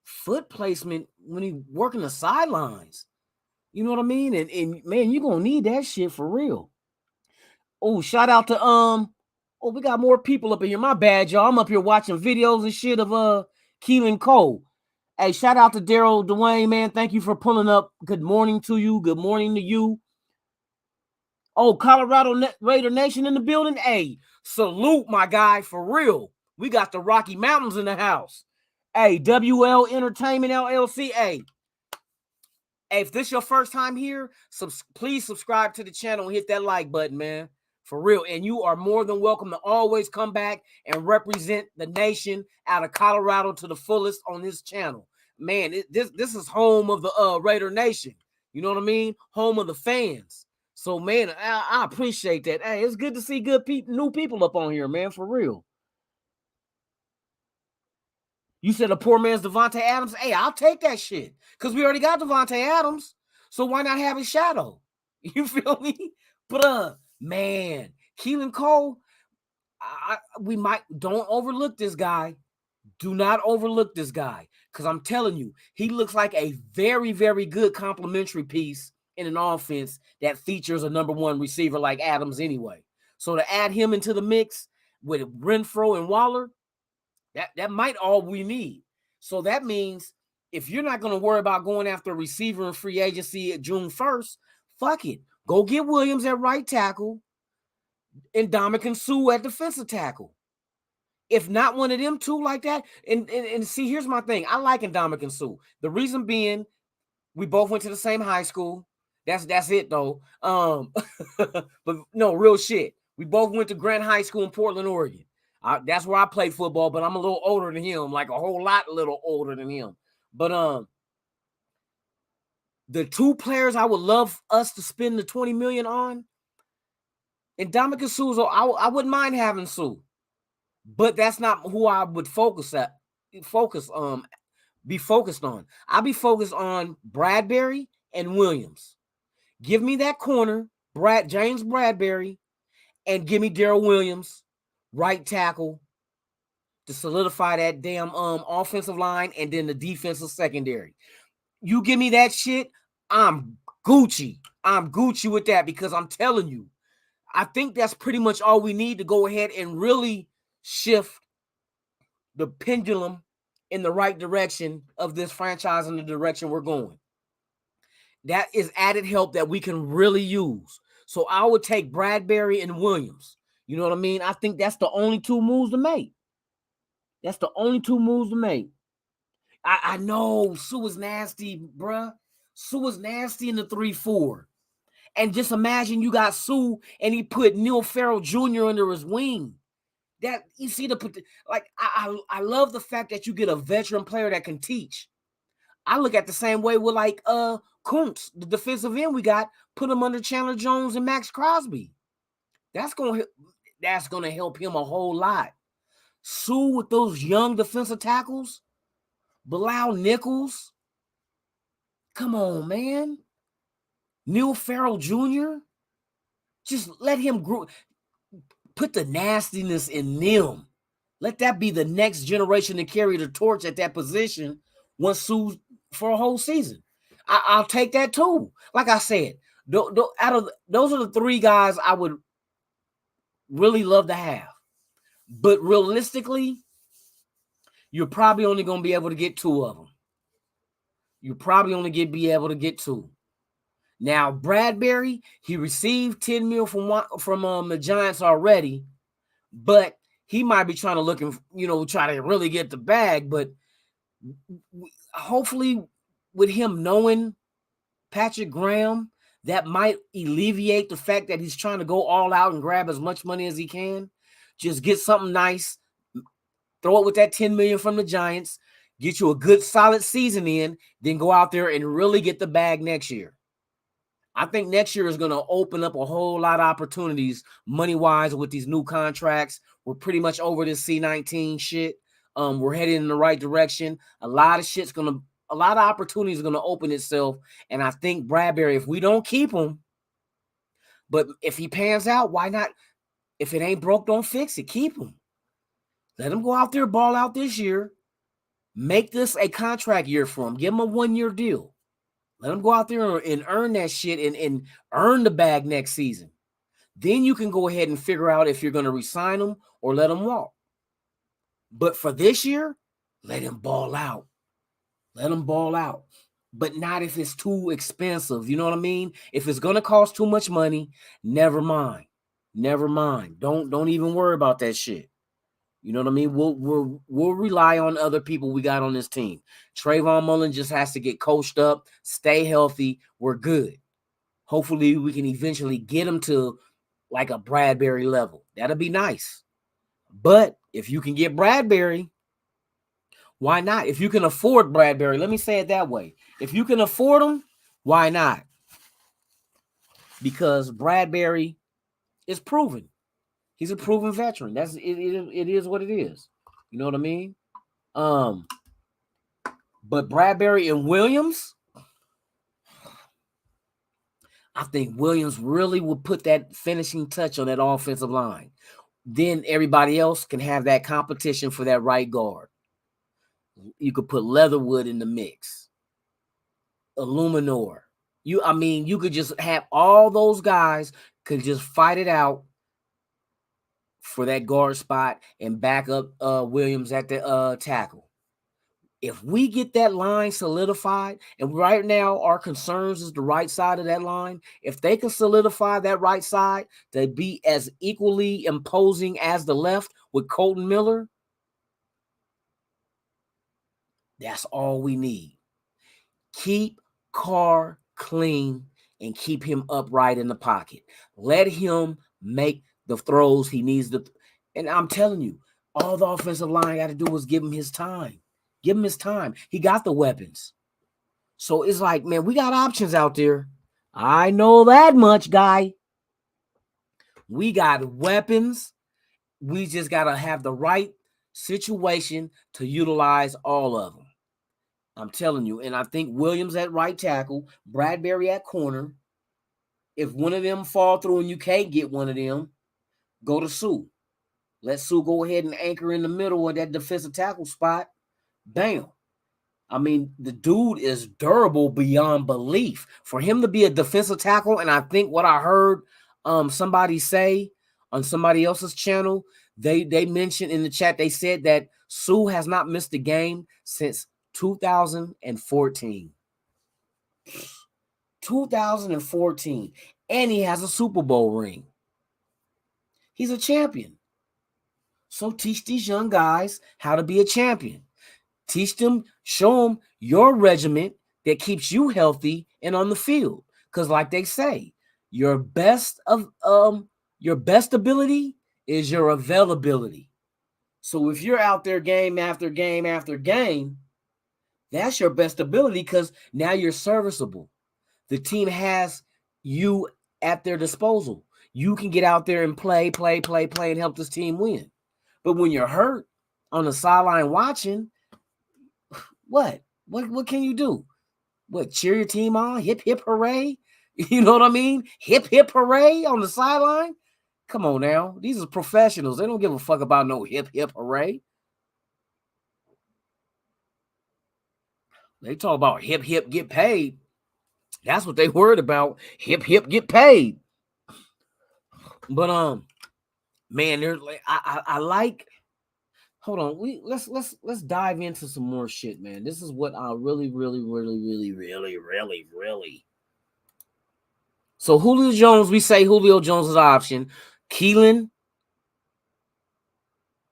foot placement when he working the sidelines. You know what I mean? And man, you're gonna need that shit for real. Oh, shout out to we got more people up in here. My bad, y'all. I'm up here watching videos and shit of Keelan Cole. Hey, shout out to Daryl Dwayne, man. Thank you for pulling up. Good morning to you. Good morning to you. Oh, Colorado Raider Nation in the building. Hey, salute, my guy, for real. We got the Rocky Mountains in the house. Hey, WL Entertainment LLC. Hey, if this is your first time here, please subscribe to the channel and hit that like button, man. For real. And you are more than welcome to always come back and represent the nation out of Colorado to the fullest on this channel. Man, this is home of the Raider Nation. You know what I mean? Home of the fans. So, man, I appreciate that. Hey, it's good to see good people, new people up on here, man, for real. You said a poor man's Devontae Adams. Hey, I'll take that shit because we already got Devontae Adams. So why not have his shadow? You feel me? But, man, Keelan Cole, don't overlook this guy. Do not overlook this guy because I'm telling you, he looks like a very, very good complementary piece in an offense that features a number one receiver like Adams anyway. So to add him into the mix with Renfro and Waller, that might all we need. So that means if you're not going to worry about going after a receiver in free agency at June 1st, fuck it. Go get Williams at right tackle and Ndamukong Suh at defensive tackle. If not one of them two like that, and see, here's my thing. I like Ndamukong Suh. The reason being, we both went to the same high school. That's it though. But no, real shit. We both went to Grant High School in Portland, Oregon. That's where I played football, but I'm a little older than him, like a whole lot little older than him. But the two players I would love us to spend the $20 million on, and Ndamukong Suh, I wouldn't mind having Suh, but that's not who I would be focused on. I'll be focused on Bradbury and Williams. Give me that corner, James Bradbury, and give me Darrell Williams, right tackle, to solidify that damn offensive line and then the defensive secondary. You give me that shit, I'm Gucci. I'm Gucci with that because I'm telling you, I think that's pretty much all we need to go ahead and really shift the pendulum in the right direction of this franchise in the direction we're going. That is added help that we can really use. So I would take Bradbury and Williams. You know what I mean? I think that's the only two moves to make. That's the only two moves to make. I know Suh is nasty, bruh. Suh is nasty in the 3-4. And just imagine you got Suh and he put Neil Farrell Jr. under his wing. That you see I love the fact that you get a veteran player that can teach. I look at the same way with like Kuntz, the defensive end we got, put him under Chandler Jones and Max Crosby. That's gonna help him a whole lot. Suh with those young defensive tackles, Bilal Nichols. Come on, man. Neil Farrell Jr. Just let him grow. Put the nastiness in them. Let that be the next generation to carry the torch at that position once Suh for a whole season. I'll take that too. Like I said, those are the three guys I would really love to have. But realistically, you're probably only going to be able to get two of them. You probably only be able to get two. Now, Bradbury, he received $10 million from the Giants already, but he might be trying to try to really get the bag. But hopefully, with him knowing Patrick Graham, that might alleviate the fact that he's trying to go all out and grab as much money as he can. Just get something nice, throw it with that $10 million from the Giants, get you a good solid season in, then go out there and really get the bag next year. I think next year is going to open up a whole lot of opportunities money-wise with these new contracts. We're pretty much over this C-19 shit. We're heading in the right direction. A lot of opportunities are going to open itself. And I think Bradbury, if we don't keep him, but if he pans out, why not? If it ain't broke, don't fix it. Keep him. Let him go out there, ball out this year. Make this a contract year for him. Give him a 1-year deal. Let him go out there and earn that shit and earn the bag next season. Then you can go ahead and figure out if you're going to re-sign him or let him walk. But for this year, let him ball out. Let him ball out. But not if it's too expensive. You know what I mean? If it's going to cost too much money, never mind. Never mind. Don't even worry about that shit. You know what I mean? We'll rely on other people we got on this team. Trayvon Mullen just has to get coached up, stay healthy. We're good. Hopefully, we can eventually get him to like a Bradbury level. That'll be nice. But if you can get Bradbury, why not? If you can afford Bradbury, let me say it that way. If you can afford him, why not? Because Bradbury is proven. He's a proven veteran. It is what it is. You know what I mean? But Bradbury and Williams, I think Williams really would put that finishing touch on that offensive line. Then everybody else can have that competition for that right guard. You could put Leatherwood in the mix. Illuminor. You could just have all those guys could just fight it out for that guard spot and back up Williams at the tackle. If we get that line solidified, and right now our concerns is the right side of that line, if they can solidify that right side to be as equally imposing as the left with Colton Miller, that's all we need. Keep Carr clean and keep him upright in the pocket. Let him make the throws he needs to. And I'm telling you, all the offensive line got to do is give him his time. Give him his time. He got the weapons. So it's like, man, we got options out there. I know that much, guy. We got weapons. We just got to have the right situation to utilize all of them. I'm telling you. And I think Williams at right tackle, Bradbury at corner. If one of them fall through and you can't get one of them, go to Sue. Let Sue go ahead and anchor in the middle of that defensive tackle spot. Bam. I mean, the dude is durable beyond belief. For him to be a defensive tackle, and I think what I heard somebody say on somebody else's channel, they mentioned in the chat, they said that Sue has not missed a game since 2014. 2014. And he has a Super Bowl ring. He's a champion. So teach these young guys how to be a champion. Teach them, show them your regiment that keeps you healthy and on the field. Because like they say, your best ability is your availability. So if you're out there game after game after game, that's your best ability because now you're serviceable. The team has you at their disposal. You can get out there and play, and help this team win. But when you're hurt on the sideline watching, what can you do? What, cheer your team on? Hip, hip, hooray? You know what I mean? Hip, hip, hooray on the sideline? Come on now. These are professionals. They don't give a fuck about no hip, hip, hooray. They talk about hip, hip, get paid. That's what they worried about. Hip, get paid. But man, there's like I like. Hold on, let's dive into some more shit, man. This is what I really. So Julio Jones, we say Julio Jones is an option. Keelan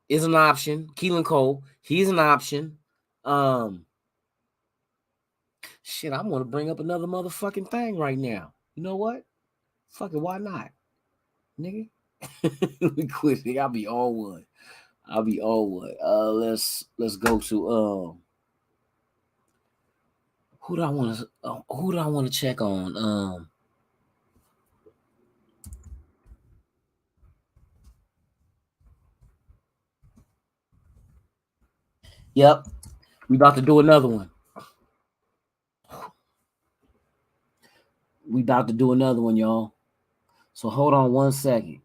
is an option. Keelan Cole, he's an option. Shit, I'm gonna bring up another motherfucking thing right now. You know what? Fuck it, why not, nigga? We quit. Nigga, I'll be on one. Let's go to who do I want to check on? Yep, we about to do another one. Y'all. So hold on 1 second.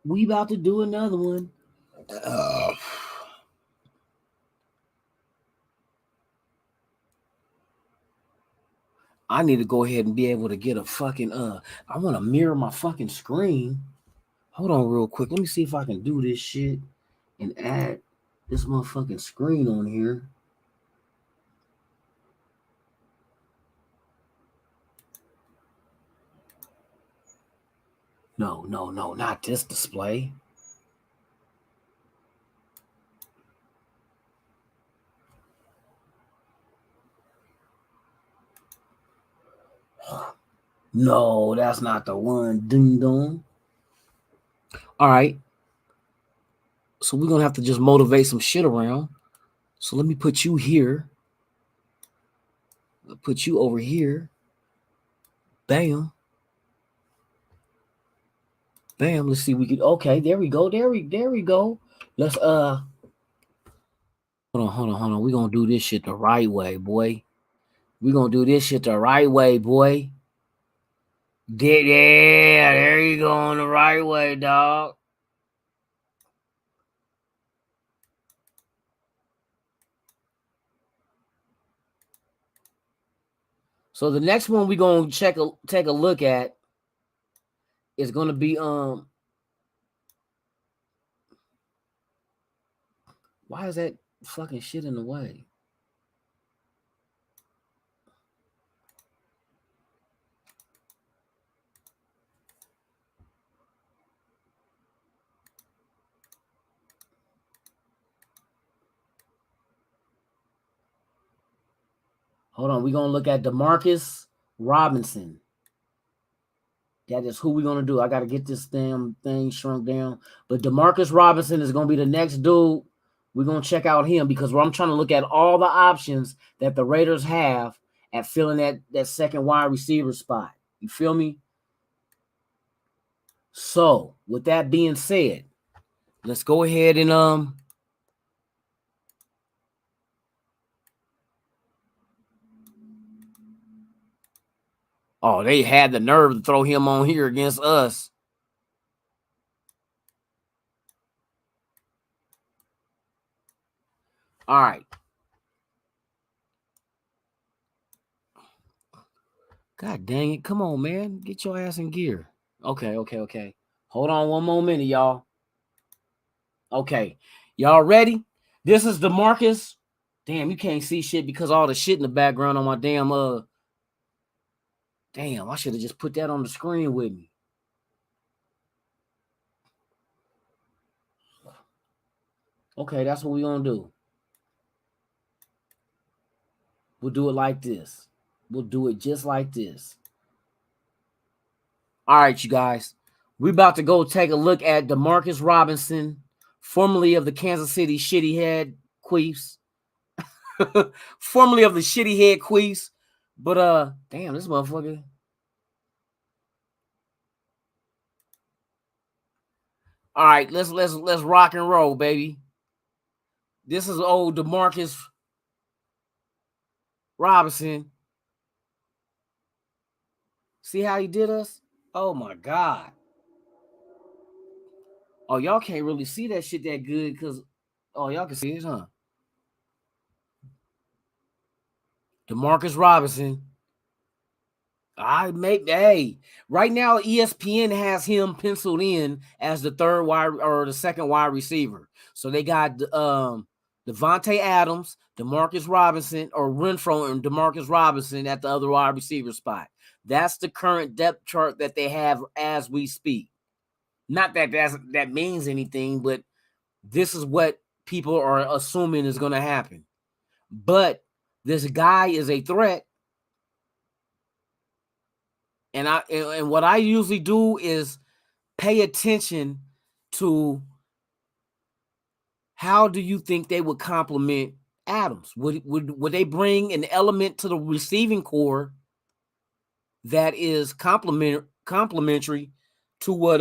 We about to do another one. I need to go ahead and be able to get a fucking I want to mirror my fucking screen. Hold on real quick. Let me see if I can do this shit and add this motherfucking screen on here. No, not this display. No, that's not the one. Ding dong. All right. So we're going to have to just motivate some shit around. So let me put you here. I'll put you over here. Bam. Bam. Let's see. We could. Okay. There we go. There we go. Let's Hold on. We're going to do this shit the right way, boy. Yeah, there you go on the right way, dog. So the next one we're gonna take a look at is gonna be why is that fucking shit in the way? Hold on, we're gonna look at Demarcus Robinson. That is who we're gonna do. I gotta get this damn thing shrunk down. But Demarcus Robinson is gonna be the next dude. We're gonna check out him because I'm trying to look at all the options that the Raiders have at filling that second wide receiver spot. You feel me? So with that being said, let's go ahead and oh, they had the nerve to throw him on here against us. All right. God dang it. Come on, man. Get your ass in gear. Okay. Hold on one more minute, y'all. Okay. Y'all ready? This is Demarcus. Damn, you can't see shit because all the shit in the background on my damn Damn, I should have just put that on the screen with me. Okay, that's what we're gonna do. We'll do it like this. We'll do it just like this. All right, you guys. We're about to go take a look at Demarcus Robinson, formerly of the Kansas City Shitty Head Queefs. Formerly of the Shitty Head Queefs. But damn, this motherfucker. All right, let's rock and roll, baby. This is old Demarcus Robinson. See how he did us? Oh my God. Oh, y'all can't really see that shit that good because y'all can see it, huh? Demarcus Robinson. Right now ESPN has him penciled in as the third wide or the second wide receiver. So they got Devontae Adams, Demarcus Robinson, or Renfro and Demarcus Robinson at the other wide receiver spot. That's the current depth chart that they have as we speak. Not that that means anything, but this is what people are assuming is going to happen. But this guy is a threat. And what I usually do is pay attention to how do you think they would complement Adams? Would they bring an element to the receiving core that is complementary to what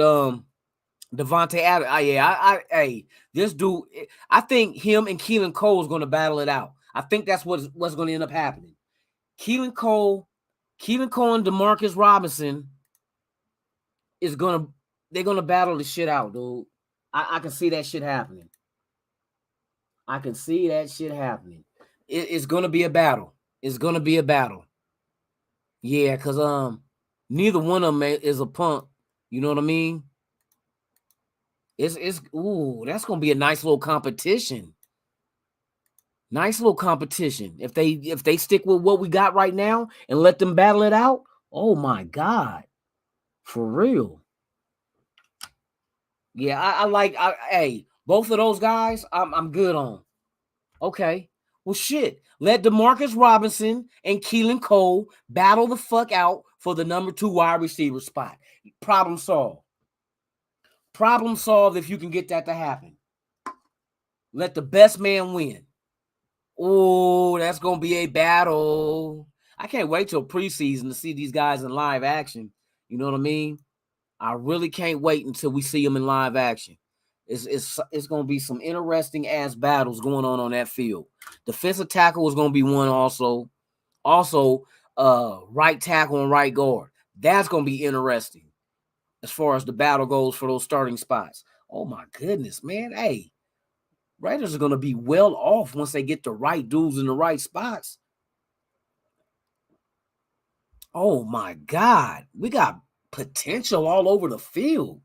Devontae Adams? This dude, I think him and Keelan Cole is going to battle it out. I think that's what's going to end up happening. Keelan Cole and Demarcus Robinson they're gonna battle the shit out, dude. I can see that shit happening. I can see that shit happening. It's gonna be a battle. It's gonna be a battle. Yeah, because neither one of them is a punk. You know what I mean? It's that's gonna be a nice little competition. Nice little competition. If they stick with what we got right now and let them battle it out, oh my God. For real. Yeah, I like both of those guys, I'm good on. Okay. Well, shit. Let Demarcus Robinson and Keelan Cole battle the fuck out for the number 2 wide receiver spot. Problem solved. Problem solved if you can get that to happen. Let the best man win. Oh, that's going to be a battle. I can't wait till preseason to see these guys in live action. You know what I mean? I really can't wait until we see them in live action. It's going to be some interesting ass battles going on that field. Defensive tackle is going to be one also. Also, right tackle and right guard. That's going to be interesting as far as the battle goes for those starting spots. Oh my goodness, man. Hey, Raiders are going to be well off once they get the right dudes in the right spots. Oh my God. We got potential all over the field.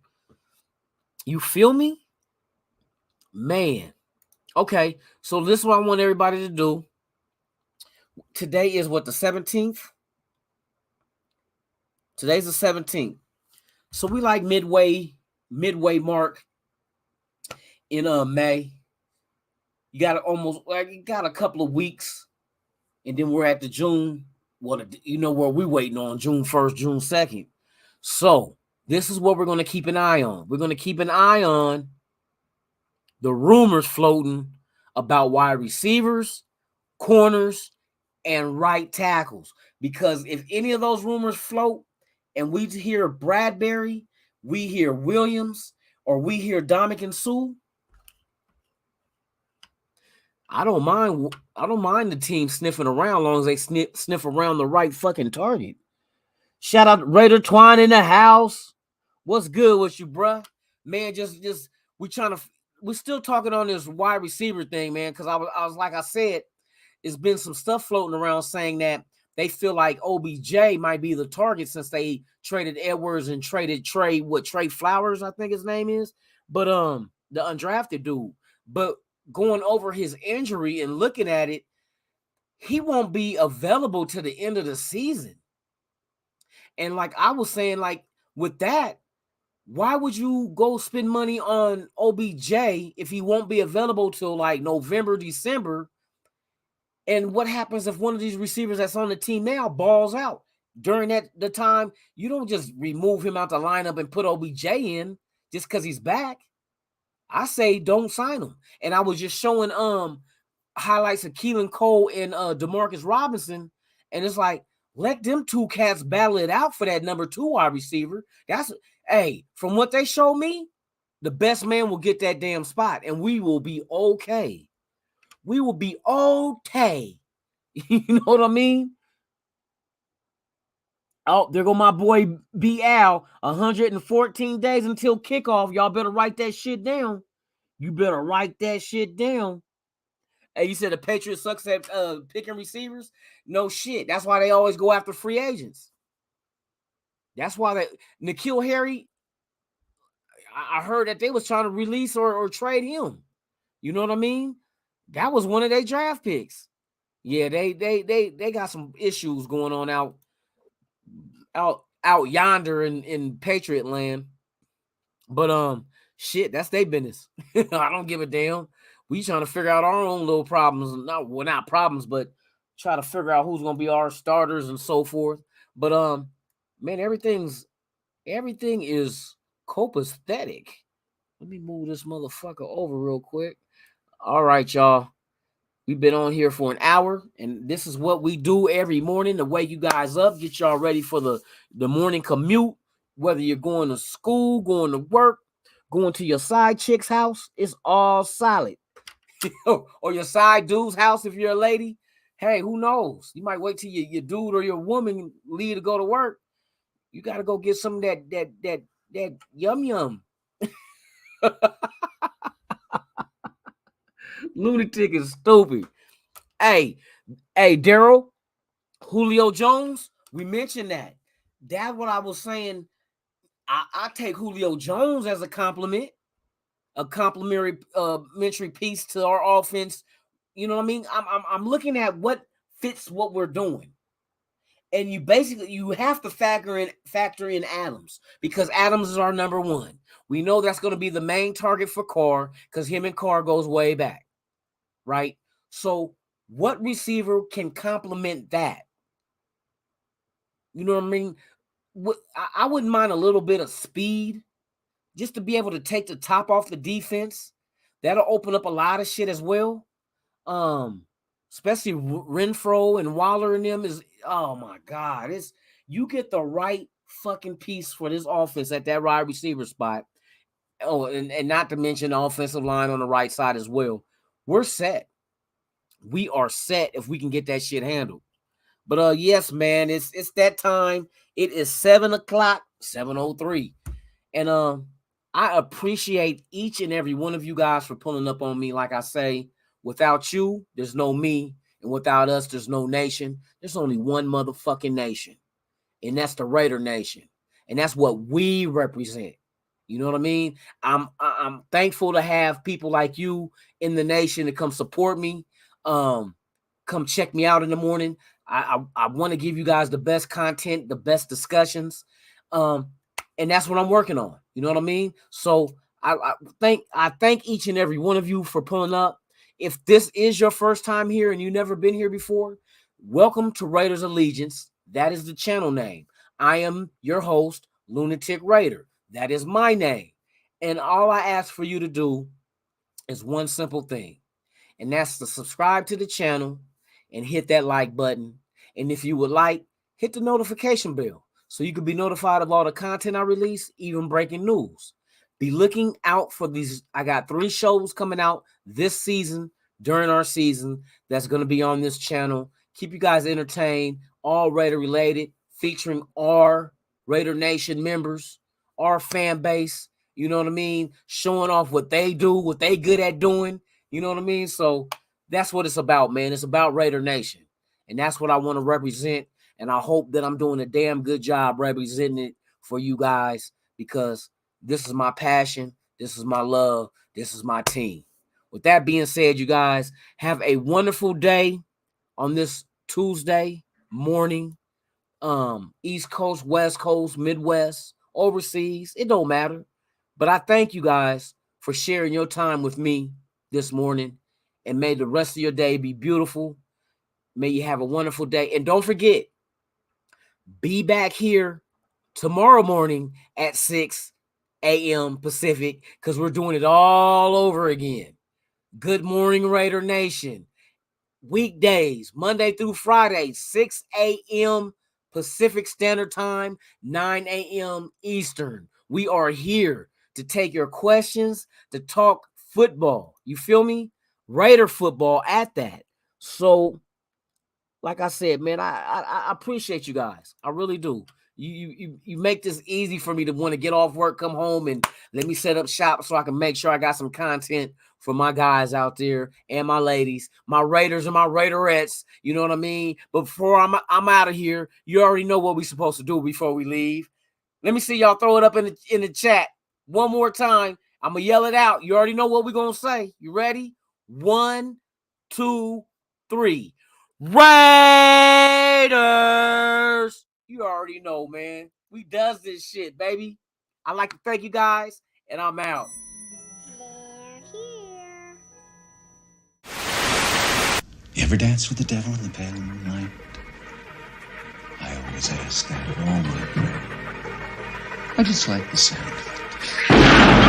You feel me? Man. Okay, so this is what I want everybody to do. Today is what, the 17th? Today's the 17th. So we like midway mark in May. You got a couple of weeks, and then we're at the June. You know where we're waiting on, June 1st, June 2nd. So this is what we're going to keep an eye on. We're going to keep an eye on the rumors floating about wide receivers, corners, and right tackles. Because if any of those rumors float and we hear Bradbury, we hear Williams, or we hear Dominican Sue, I don't mind the team sniffing around as long as they sniff around the right fucking target. Shout out Raider Twine in the house. What's good with you, bruh? Man, we're still talking on this wide receiver thing, man, because I was like I said, it's been some stuff floating around saying that they feel like OBJ might be the target since they traded Edwards and traded Trey Flowers, I think his name is. But the undrafted dude. But going over his injury and looking at it, he won't be available to the end of the season. And like I was saying, like with that, why would you go spend money on OBJ if he won't be available till like November, December? And what happens if one of these receivers that's on the team now balls out during the time? You don't just remove him out the lineup and put OBJ in just because he's back. I say don't sign him. And I was just showing highlights of Keelan Cole and Demarcus Robinson, and it's like, let them two cats battle it out for that number 2 wide receiver. From what they show me, the best man will get that damn spot, and we will be okay. We will be okay. You know what I mean? Oh, there go my boy B. Al. 114 days until kickoff. Y'all better write that shit down. You better write that shit down. Hey, you said the Patriots sucks at picking receivers? No shit. That's why they always go after free agents. That's why N'Keal Harry, I heard that they was trying to release or trade him. You know what I mean? That was one of their draft picks. Yeah, they got some issues going on out yonder in Patriot land. But shit, that's their business. I don't give a damn. We trying to figure out our own little problems. Not problems, but try to figure out who's gonna be our starters and so forth. But man, everything is copacetic. Let me move this motherfucker over real quick. All right, y'all. We've been on here for an hour, and this is what we do every morning to wake you guys up, get y'all ready for the morning commute, whether you're going to school, going to work, going to your side chick's house. It's all solid. Or your side dude's house if you're a lady. Hey, who knows? You might wait till your dude or your woman leave to go to work. You got to go get some of that yum. Lunatic is stupid. Hey, Daryl, Julio Jones, we mentioned that. That's what I was saying. I take Julio Jones as a compliment, a complimentary piece to our offense. You know what I mean? I'm looking at what fits what we're doing. And you have to factor in Adams, because Adams is our number one. We know that's going to be the main target for Carr, because him and Carr goes way back, right? So what receiver can complement that? You know what I mean? I wouldn't mind a little bit of speed just to be able to take the top off the defense. That'll open up a lot of shit as well. Especially Renfro and Waller and them is, oh my God. You get the right fucking piece for this offense at that wide receiver spot. Oh, and not to mention the offensive line on the right side as well. We're set. We are set if we can get that shit handled. But yes, man, it's that time. It is 7:00, 7:03. And I appreciate each and every one of you guys for pulling up on me. Like I say, without you, there's no me. And without us, there's no nation. There's only one motherfucking nation. And that's the Raider Nation. And that's what we represent. You know what I mean? I'm thankful to have people like you in the nation to come support me. Come check me out in the morning. I want to give you guys the best content, the best discussions. And that's what I'm working on. You know what I mean? So I thank each and every one of you for pulling up. If this is your first time here and you've never been here before, welcome to Raiders Allegiance. That is the channel name. I am your host, Lunatic Raider. That is my name. And all I ask for you to do is one simple thing. And that's to subscribe to the channel and hit that like button. And if you would like, hit the notification bell so you can be notified of all the content I release, even breaking news. Be looking out for these. I got 3 shows coming out this season, during our season, that's going to be on this channel. Keep you guys entertained, all Raider related, featuring our Raider Nation members, our fan base, you know what I mean? Showing off what they do, what they good at doing, you know what I mean? So that's what it's about, man. It's about Raider Nation. And that's what I want to represent. And I hope that I'm doing a damn good job representing it for you guys, because this is my passion. This is my love. This is my team. With that being said, you guys, have a wonderful day on this Tuesday morning. East Coast, West Coast, Midwest, overseas, it don't matter. But I thank you guys for sharing your time with me this morning. And may the rest of your day be beautiful. May you have a wonderful day. And don't forget, be back here tomorrow morning at 6 a.m. Pacific, because we're doing it all over again. Good morning, Raider Nation. Weekdays, Monday through Friday, 6 a.m. Pacific Standard Time, 9 a.m. Eastern. We are here to take your questions, to talk football. You feel me? Raider football at that. So, like I said, man, I appreciate you guys. I really do. You make this easy for me to want to get off work, come home, and let me set up shop so I can make sure I got some content for my guys out there and my ladies, my Raiders and my Raiderettes. You know what I mean? But before I'm out of here, you already know what we're supposed to do before we leave. Let me see y'all throw it up in the chat one more time. I'm gonna yell it out. You already know what we're gonna say. You ready? 1, 2, 3. Raiders! You already know, man. We does this shit, baby. I'd like to thank you guys, and I'm out. You ever dance with the devil in the pale moonlight? I always ask that of all my prey. I just like the sound of it.